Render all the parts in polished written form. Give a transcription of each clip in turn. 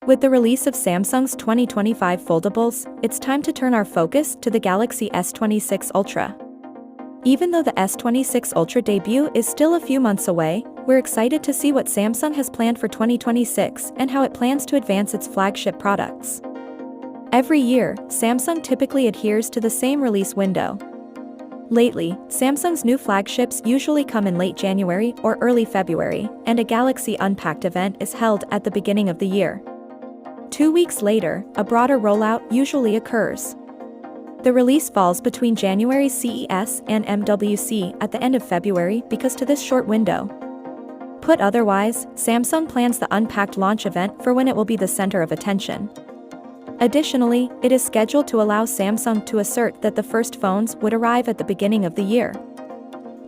With the release of Samsung's 2025 foldables, it's time to turn our focus to the Galaxy S26 Ultra. Even though the S26 Ultra debut is still a few months away, we're excited to see what Samsung has planned for 2026 and how it plans to advance its flagship products. Every year, Samsung typically adheres to the same release window. Lately, Samsung's new flagships usually come in late January or early February, and a Galaxy Unpacked event is held at the beginning of the year. 2 weeks later, a broader rollout usually occurs. The release falls between January's CES and MWC at the end of February because to this short window. Put otherwise, Samsung plans the Unpacked launch event for when it will be the center of attention. Additionally, it is scheduled to allow Samsung to assert that the first phones would arrive at the beginning of the year.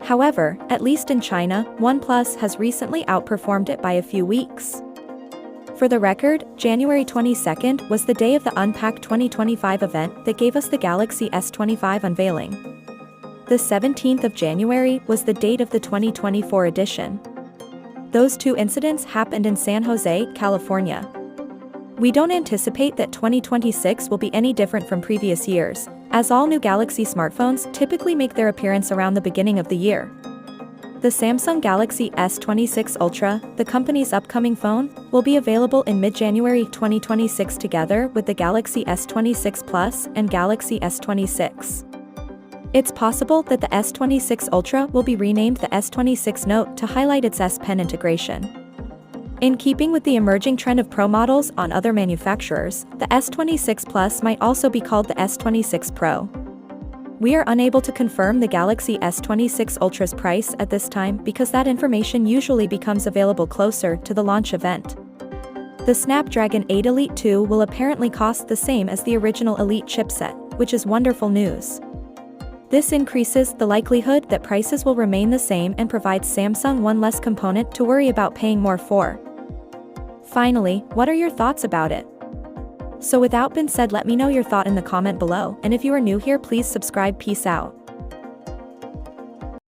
However, at least in China, OnePlus has recently outperformed it by a few weeks. For the record, January 22nd was the day of the Unpacked 2025 event that gave us the Galaxy S25 unveiling. The 17th of January was the date of the 2024 edition. Those two incidents happened in San Jose, California. We don't anticipate that 2026 will be any different from previous years, as all new Galaxy smartphones typically make their appearance around the beginning of the year. The Samsung Galaxy S26 Ultra, the company's upcoming phone, will be available in mid-January 2026 together with the Galaxy S26 Plus and Galaxy S26. It's possible that the S26 Ultra will be renamed the S26 Note to highlight its S Pen integration. In keeping with the emerging trend of Pro models on other manufacturers, the S26 Plus might also be called the S26 Pro. We are unable to confirm the Galaxy S26 Ultra's price at this time because that information usually becomes available closer to the launch event. The Snapdragon 8 Elite 2 will apparently cost the same as the original Elite chipset, which is wonderful news. This increases the likelihood that prices will remain the same and provides Samsung one less component to worry about paying more for. Finally, what are your thoughts about it? So without being said, let me know your thought in the comment below, and if you are new here, please subscribe. Peace out.